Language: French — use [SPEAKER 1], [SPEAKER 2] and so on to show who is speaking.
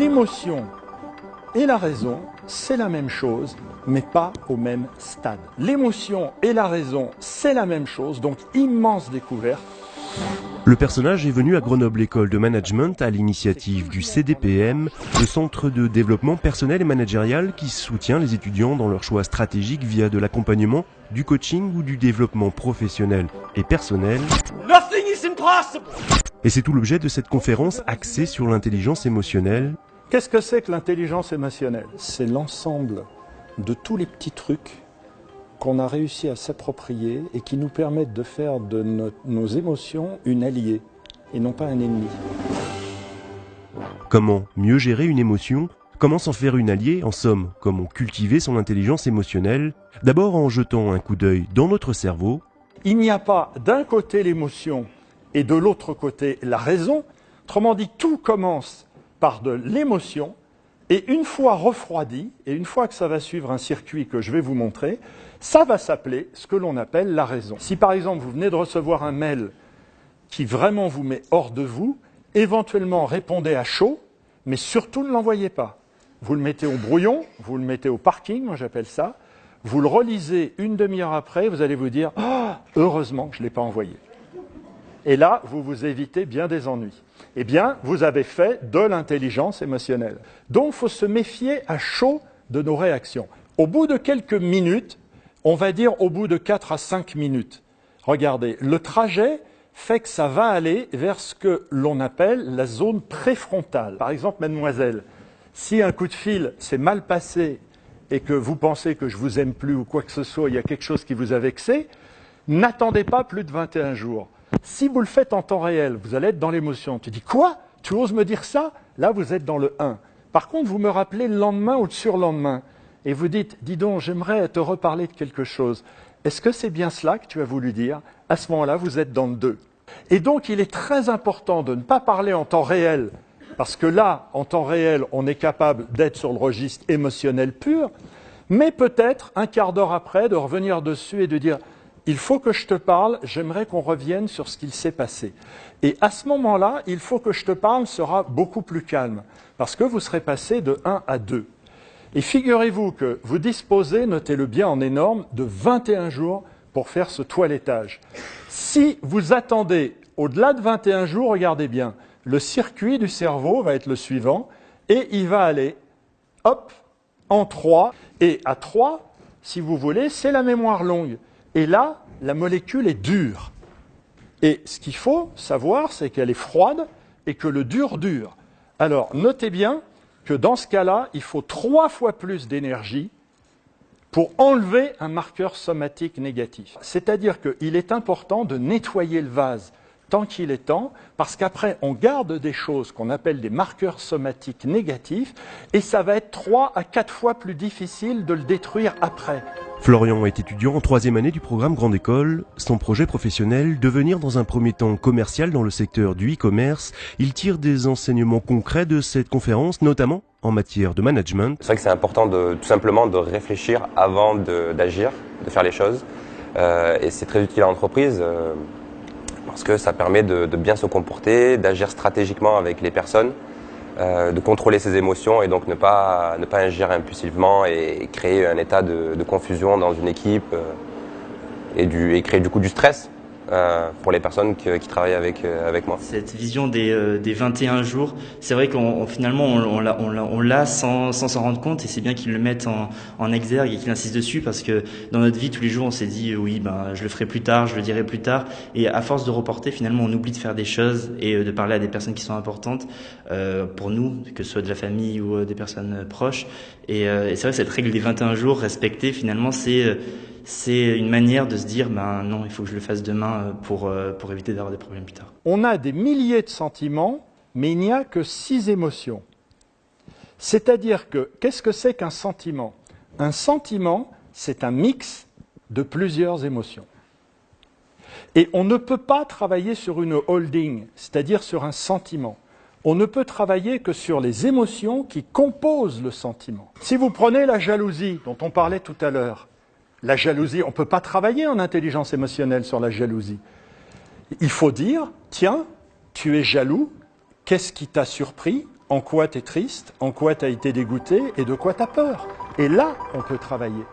[SPEAKER 1] l'émotion et la raison, c'est la même chose, mais pas au même stade. L'émotion et la raison, c'est la même chose, donc immense découverte.
[SPEAKER 2] Le personnage est venu à Grenoble École de Management à l'initiative du CDPM, le Centre de développement personnel et managérial qui soutient les étudiants dans leurs choix stratégiques via de l'accompagnement, du coaching ou du développement professionnel et personnel.
[SPEAKER 3] Nothing is impossible.
[SPEAKER 2] Et c'est tout l'objet de cette conférence axée sur l'intelligence émotionnelle.
[SPEAKER 1] Qu'est-ce que c'est que l'intelligence émotionnelle? C'est l'ensemble de tous les petits trucs qu'on a réussi à s'approprier et qui nous permettent de faire de nos émotions une alliée et non pas un ennemi.
[SPEAKER 2] Comment mieux gérer une émotion? Comment s'en faire une alliée? En somme, comment cultiver son intelligence émotionnelle? D'abord en jetant un coup d'œil dans notre cerveau.
[SPEAKER 1] Il n'y a pas d'un côté l'émotion et de l'autre côté la raison. Autrement dit, tout commence par de l'émotion. Et une fois refroidi, et une fois que ça va suivre un circuit que je vais vous montrer, ça va s'appeler ce que l'on appelle la raison. Si par exemple vous venez de recevoir un mail qui vraiment vous met hors de vous, éventuellement répondez à chaud, mais surtout ne l'envoyez pas. Vous le mettez au brouillon, vous le mettez au parking, moi j'appelle ça, vous le relisez une demi-heure après, vous allez vous dire « Ah, heureusement que je ne l'ai pas envoyé ». Et là, vous vous évitez bien des ennuis. Eh bien, vous avez fait de l'intelligence émotionnelle. Donc, il faut se méfier à chaud de nos réactions. Au bout de quelques minutes, on va dire au bout de 4 à 5 minutes, regardez, le trajet fait que ça va aller vers ce que l'on appelle la zone préfrontale. Par exemple, mademoiselle, si un coup de fil s'est mal passé et que vous pensez que je vous aime plus ou quoi que ce soit, il y a quelque chose qui vous a vexé, n'attendez pas plus de 21 jours. Si vous le faites en temps réel, vous allez être dans l'émotion. Tu dis « Quoi? Tu oses me dire ça ?» Là, vous êtes dans le 1. Par contre, vous me rappelez le lendemain ou le surlendemain et vous dites « Dis donc, j'aimerais te reparler de quelque chose. Est-ce que c'est bien cela que tu as voulu dire ?» À ce moment-là, vous êtes dans le 2. Et donc, il est très important de ne pas parler en temps réel, parce que là, en temps réel, on est capable d'être sur le registre émotionnel pur, mais peut-être, un quart d'heure après, de revenir dessus et de dire « Il faut que je te parle, j'aimerais qu'on revienne sur ce qu'il s'est passé. » Et à ce moment-là, « Il faut que je te parle » sera beaucoup plus calme, parce que vous serez passé de 1 à 2. Et figurez-vous que vous disposez, notez-le bien en énorme, de 21 jours pour faire ce toilettage. Si vous attendez au-delà de 21 jours, regardez bien, le circuit du cerveau va être le suivant, et il va aller, hop, en 3, et à 3, si vous voulez, c'est la mémoire longue. Et là, la molécule est dure. Et ce qu'il faut savoir, c'est qu'elle est froide et que le dur dure. Alors, notez bien que dans ce cas-là, il faut 3 fois plus d'énergie pour enlever un marqueur somatique négatif. C'est-à-dire qu'il est important de nettoyer le vase tant qu'il est temps, parce qu'après, on garde des choses qu'on appelle des marqueurs somatiques négatifs, et ça va être 3 à 4 fois plus difficile de le détruire après.
[SPEAKER 2] Florian est étudiant en 3e année du programme Grande École. Son projet professionnel, devenir dans un premier temps commercial dans le secteur du e-commerce. Il tire des enseignements concrets de cette conférence, notamment en matière de management.
[SPEAKER 4] C'est vrai que c'est important tout simplement de réfléchir avant d'agir, de faire les choses. Et c'est très utile à l'entreprise parce que ça permet de bien se comporter, d'agir stratégiquement avec les personnes, de contrôler ses émotions et donc ne pas agir impulsivement et créer un état de confusion dans une équipe et créer du coup du stress pour les personnes qui travaillent avec moi.
[SPEAKER 5] Cette vision des 21 jours, c'est vrai qu'on finalement on l'a sans s'en rendre compte, et c'est bien qu'ils le mettent en exergue et qu'ils insistent dessus, parce que dans notre vie tous les jours on s'est dit oui je le ferai plus tard, je le dirai plus tard, et à force de reporter finalement on oublie de faire des choses et de parler à des personnes qui sont importantes pour nous, que ce soit de la famille ou des personnes proches, et c'est vrai que cette règle des 21 jours respectée finalement c'est une manière de se dire non, il faut que je le fasse demain pour éviter d'avoir des problèmes plus tard.
[SPEAKER 1] On a des milliers de sentiments, mais il n'y a que 6 émotions. C'est-à-dire que, qu'est-ce que c'est qu'un sentiment? Un sentiment, c'est un mix de plusieurs émotions. Et on ne peut pas travailler sur une holding, c'est-à-dire sur un sentiment. On ne peut travailler que sur les émotions qui composent le sentiment. Si vous prenez la jalousie, dont on parlait tout à l'heure, la jalousie, on ne peut pas travailler en intelligence émotionnelle sur la jalousie. Il faut dire, tiens, tu es jaloux, qu'est-ce qui t'a surpris? en quoi tu es triste, en quoi tu as été dégoûté et de quoi tu as peur. Et là, on peut travailler.